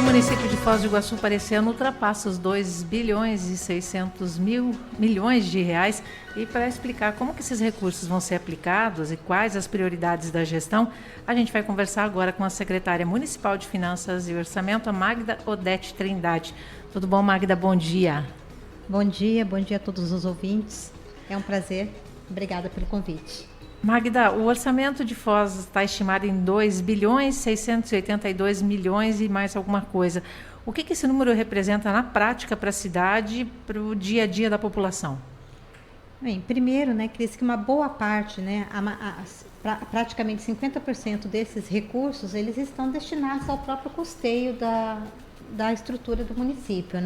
município de Foz do Iguaçu para esse ano ultrapassa os 2 bilhões e 600 milhões de reais. E para explicar como que esses recursos vão ser aplicados e quais as prioridades da gestão, a gente vai conversar agora com a secretária municipal de Finanças e Orçamento, a Magda Odete Trindade. Tudo bom, Magda? Bom dia. Bom dia a todos os ouvintes. É um prazer. Obrigada pelo convite. Magda, o orçamento de Foz está estimado em 2 bilhões 682 milhões e mais alguma coisa. O que esse número representa na prática para a cidade, para o dia a dia da população? Bem, primeiro, Cris, que uma boa parte, praticamente 50% desses recursos, eles estão destinados ao próprio custeio da estrutura do município,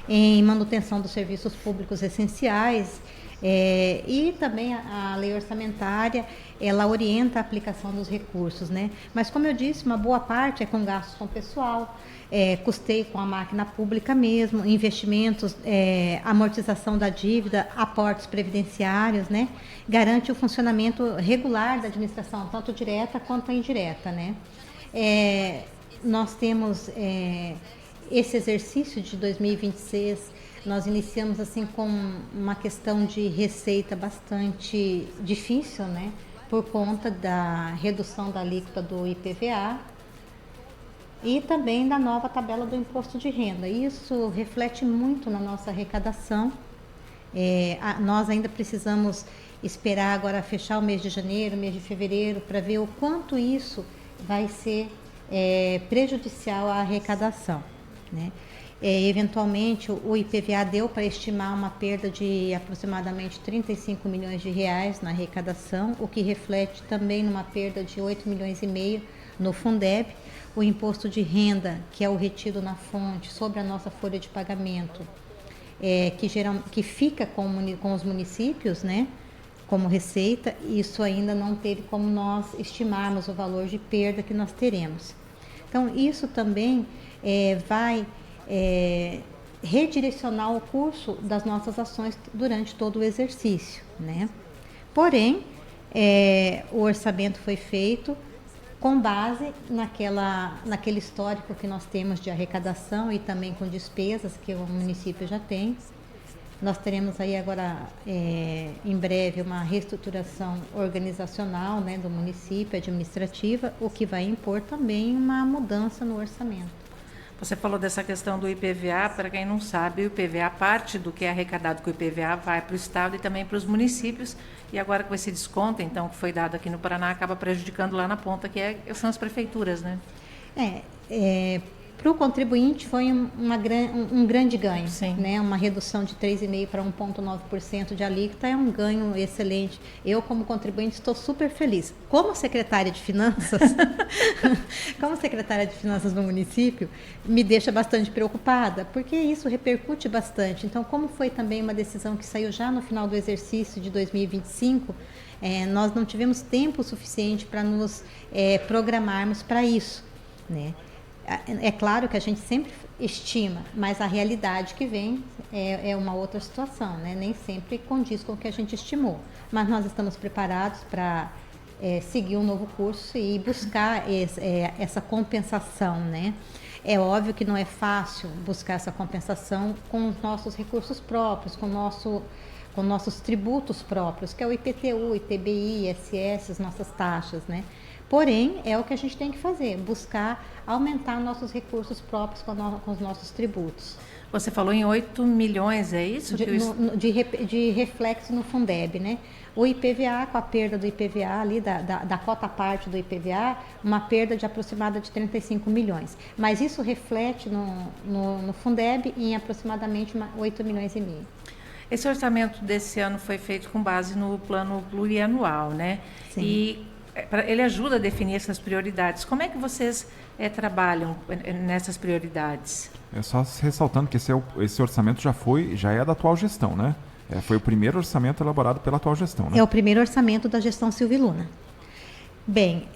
em manutenção dos serviços públicos essenciais. E também a lei orçamentária, ela orienta a aplicação dos recursos, Mas, como eu disse, uma boa parte é com gastos com pessoal, custeio com a máquina pública mesmo, investimentos, amortização da dívida, aportes previdenciários, Garante o funcionamento regular da administração, tanto direta quanto indireta, Nós temos esse exercício de 2026. Nós iniciamos assim com uma questão de receita bastante difícil, por conta da redução da alíquota do IPVA e também da nova tabela do imposto de renda. Isso reflete muito na nossa arrecadação. Nós ainda precisamos esperar agora fechar o mês de janeiro, mês de fevereiro, para ver o quanto isso vai ser prejudicial à arrecadação, Eventualmente, o IPVA deu para estimar uma perda de aproximadamente 35 milhões de reais na arrecadação, o que reflete também numa perda de 8 milhões e meio no Fundeb. O imposto de renda, que é o retido na fonte sobre a nossa folha de pagamento, que fica com os municípios, como receita, isso ainda não teve como nós estimarmos o valor de perda que nós teremos. Então, isso também vai redirecionar o curso das nossas ações durante todo o exercício, Porém, o orçamento foi feito com base naquele histórico que nós temos de arrecadação e também com despesas que o município já tem. Nós teremos aí agora, em breve, uma reestruturação organizacional, do município, administrativa, o que vai impor também uma mudança no orçamento. Você falou dessa questão do IPVA. Para quem não sabe, o IPVA, parte do que é arrecadado com o IPVA vai para o Estado e também para os municípios. E agora com esse desconto, então, que foi dado aqui no Paraná, acaba prejudicando lá na ponta, são as prefeituras, Para o contribuinte foi um grande ganho, Sim. Uma redução de 3,5% para 1,9% de alíquota é um ganho excelente. Eu, como contribuinte, estou super feliz. Como secretária de Finanças, do município, me deixa bastante preocupada, porque isso repercute bastante. Então, como foi também uma decisão que saiu já no final do exercício de 2025, nós não tivemos tempo suficiente para nos programarmos para isso, É claro que a gente sempre estima, mas a realidade que vem é uma outra situação, Nem sempre condiz com o que a gente estimou. Mas nós estamos preparados para seguir um novo curso e buscar essa compensação, É óbvio que não é fácil buscar essa compensação com os nossos recursos próprios, com nossos tributos próprios, que é o IPTU, ITBI, ISS, as nossas taxas, Porém, é o que a gente tem que fazer, buscar aumentar nossos recursos próprios com os nossos tributos. Você falou em 8 milhões, é isso? De reflexo no Fundeb, O IPVA, com a perda do IPVA ali, da cota parte do IPVA, uma perda de aproximadamente 35 milhões. Mas isso reflete no Fundeb em aproximadamente 8 milhões e meio. Esse orçamento desse ano foi feito com base no plano plurianual, Sim. E ele ajuda a definir essas prioridades. Como é que vocês trabalham nessas prioridades? Só ressaltando que esse orçamento já é da atual gestão, Foi o primeiro orçamento elaborado pela atual gestão, É o primeiro orçamento da gestão Silvio Luna. Bem,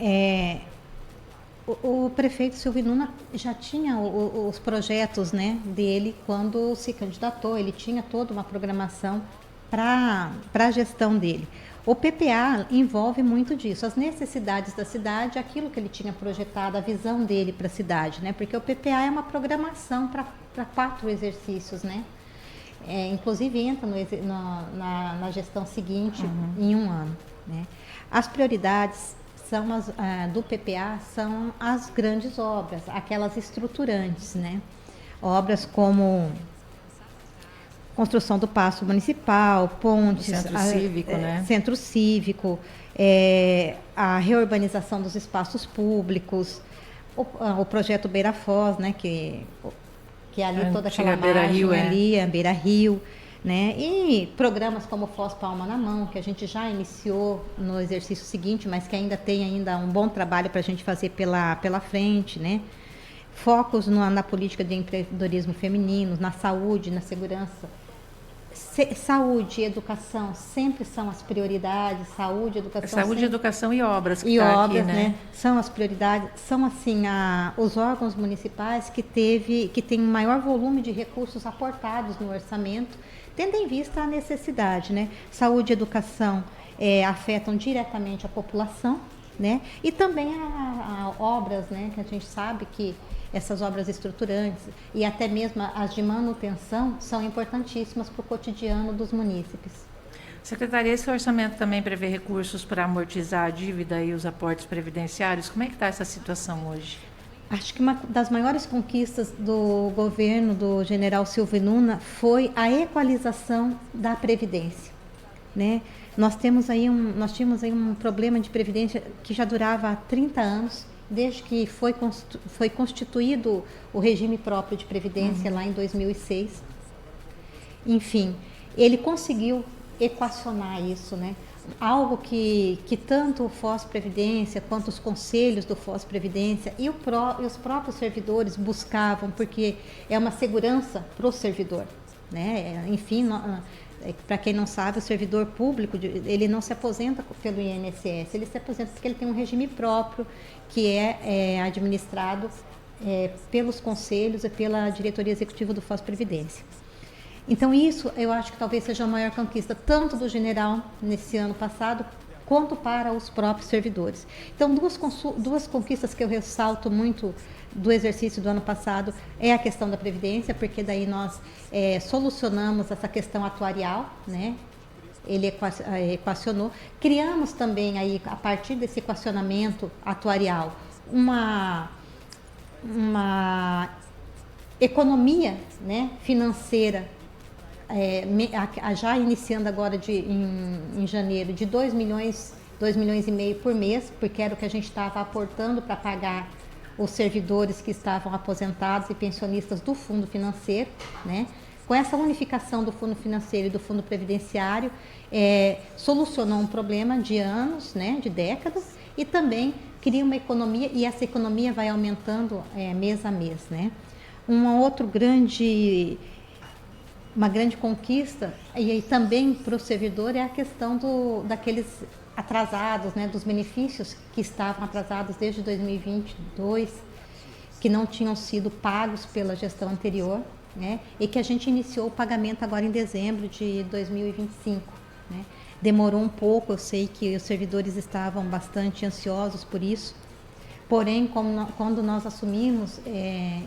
o prefeito Silvio Luna já tinha os projetos, dele quando se candidatou. Ele tinha toda uma programação para a gestão dele. O PPA envolve muito disso, as necessidades da cidade, aquilo que ele tinha projetado, a visão dele para a cidade, né? Porque o PPA é uma programação para 4 exercícios, né? Inclusive entra na gestão seguinte em um ano, né? As prioridades do PPA são as grandes obras, aquelas estruturantes, né? Obras como construção do Paço Municipal, pontes, centro cívico, a reurbanização dos espaços públicos, o projeto Beira Foz, né, que é ali toda aquela margem ali, a Beira Rio, né, e programas como Foz Palma na Mão, que a gente já iniciou no exercício seguinte, mas que ainda tem um bom trabalho para a gente fazer pela frente, né. Focos na política de empreendedorismo feminino, na saúde, na segurança. Saúde e educação sempre são as prioridades. Saúde, educação e obras. E obras, aqui, né? São as prioridades. São, assim, os órgãos municipais que têm maior volume de recursos aportados no orçamento, tendo em vista a necessidade, né? Saúde e educação afetam diretamente a população, né? E também obras, né? Que a gente sabe que essas obras estruturantes e até mesmo as de manutenção são importantíssimas para o cotidiano dos munícipes. Secretaria, esse orçamento também prevê recursos para amortizar a dívida e os aportes previdenciários? Como é que está essa situação hoje? Acho que uma das maiores conquistas do governo do general Silvio Luna foi a equalização da Previdência, né? Nós tínhamos aí um problema de Previdência que já durava há 30 anos, desde que foi constituído o regime próprio de Previdência lá em 2006. Enfim, ele conseguiu equacionar isso, né? Algo que tanto o Foz Previdência quanto os conselhos do Foz Previdência e os próprios servidores buscavam, porque é uma segurança para o servidor, né? Enfim, para quem não sabe, o servidor público, ele não se aposenta pelo INSS, ele se aposenta porque ele tem um regime próprio que é administrado pelos conselhos e pela diretoria executiva do Foz Previdência. Então isso eu acho que talvez seja a maior conquista, tanto do general nesse ano passado, quanto para os próprios servidores. Então duas conquistas que eu ressalto muito do exercício do ano passado é a questão da Previdência, porque daí nós solucionamos essa questão atuarial, né? Ele equacionou. Criamos também, aí, a partir desse equacionamento atuarial, uma economia, né, financeira, já iniciando agora em janeiro, de 2 milhões e meio por mês, porque era o que a gente estava aportando para pagar os servidores que estavam aposentados e pensionistas do Fundo Financeiro, né? Com essa unificação do Fundo Financeiro e do Fundo Previdenciário, solucionou um problema de anos, né, de décadas, e também cria uma economia, e essa economia vai aumentando mês a mês, né? Uma grande conquista, e aí também para o servidor, é a questão daqueles atrasados, né, dos benefícios que estavam atrasados desde 2022, que não tinham sido pagos pela gestão anterior, né, e que a gente iniciou o pagamento agora em dezembro de 2025. Né. Demorou um pouco, eu sei que os servidores estavam bastante ansiosos por isso, porém, quando nós assumimos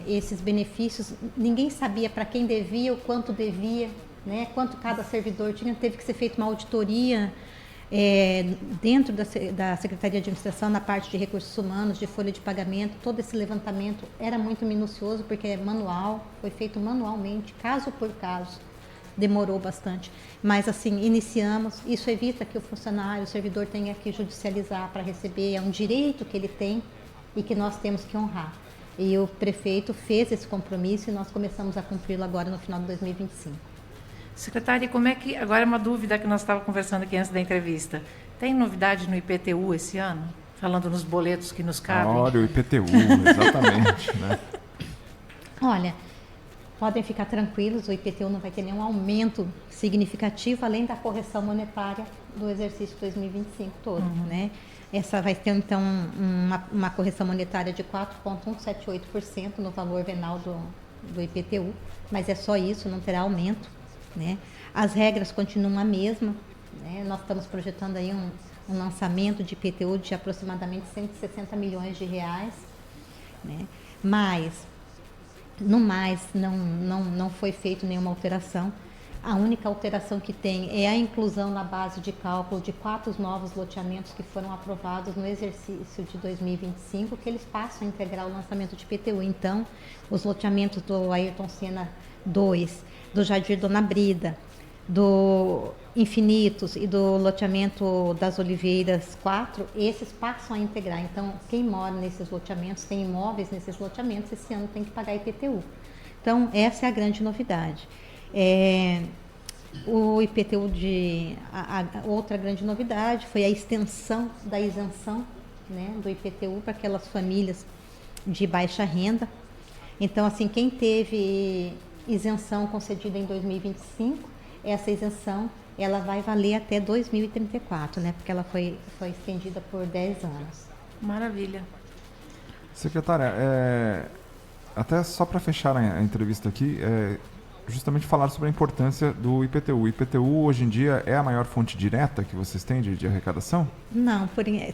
esses benefícios, ninguém sabia para quem devia, o quanto devia, né, quanto cada servidor tinha. Teve que ser feita uma auditoria dentro da Secretaria de Administração, na parte de recursos humanos, de folha de pagamento. Todo esse levantamento era muito minucioso, porque é manual, foi feito manualmente, caso por caso. Demorou bastante, mas assim, iniciamos. Isso evita que o servidor tenha que judicializar para receber, é um direito que ele tem e que nós temos que honrar. E o prefeito fez esse compromisso e nós começamos a cumpri-lo agora no final de 2025. Secretária, como é que, agora é uma dúvida que nós estávamos conversando aqui antes da entrevista, tem novidade no IPTU esse ano? Falando nos boletos que nos cabem? Olha, o IPTU, exatamente, né? Olha, podem ficar tranquilos, o IPTU não vai ter nenhum aumento significativo, além da correção monetária do exercício 2025 todo, né? Essa vai ter, então, uma correção monetária de 4,178% no valor venal do IPTU, mas é só isso, não terá aumento. né? As regras continuam a mesma, né? Nós estamos projetando aí um lançamento de IPTU de aproximadamente 160 milhões de reais, né? Mas, no mais, não foi feito nenhuma alteração. A única alteração que tem é a inclusão na base de cálculo de 4 novos loteamentos que foram aprovados no exercício de 2025, que eles passam a integrar o lançamento de IPTU. Então, os loteamentos do Ayrton Senna 2, do Jardim Dona Brida, do Infinitos e do loteamento das Oliveiras 4, esses passam a integrar. Então, quem mora nesses loteamentos, tem imóveis nesses loteamentos, esse ano tem que pagar IPTU. Então, essa é a grande novidade. O IPTU outra grande novidade foi a extensão da isenção, né, do IPTU para aquelas famílias de baixa renda. Então, assim, quem teve isenção concedida em 2025, essa isenção ela vai valer até 2034, né, porque ela foi estendida por 10 anos. Maravilha. Secretária, até só para fechar a entrevista aqui, justamente falar sobre a importância do IPTU. O IPTU, hoje em dia, é a maior fonte direta que vocês têm de arrecadação? Não,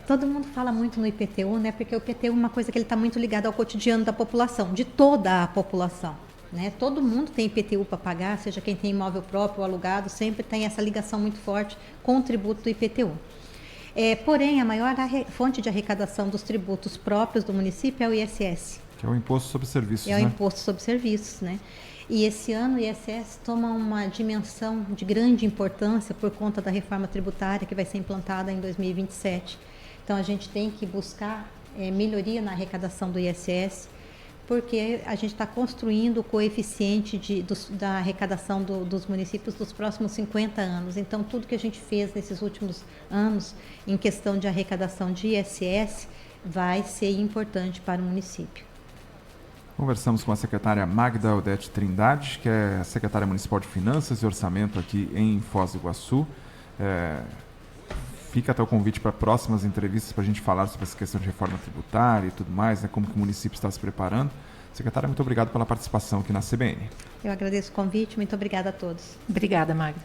todo mundo fala muito no IPTU, né? Porque o IPTU é uma coisa que ele está muito ligado ao cotidiano da população, de toda a população, né? Todo mundo tem IPTU para pagar, seja quem tem imóvel próprio ou alugado, sempre tem essa ligação muito forte com o tributo do IPTU. Porém, a maior fonte de arrecadação dos tributos próprios do município é o ISS. Que é o Imposto sobre Serviços, né? É o Imposto sobre Serviços, né? E esse ano o ISS toma uma dimensão de grande importância por conta da reforma tributária que vai ser implantada em 2027. Então, a gente tem que buscar melhoria na arrecadação do ISS, porque a gente está construindo o coeficiente da arrecadação dos municípios dos próximos 50 anos. Então, tudo que a gente fez nesses últimos anos em questão de arrecadação de ISS vai ser importante para o município. Conversamos com a secretária Magda Odete Trindade, que é secretária municipal de Finanças e Orçamento aqui em Foz do Iguaçu. Fica até o convite para próximas entrevistas para a gente falar sobre essa questão de reforma tributária e tudo mais, né, como que o município está se preparando. Secretária, muito obrigado pela participação aqui na CBN. Eu agradeço o convite, muito obrigada a todos. Obrigada, Magda.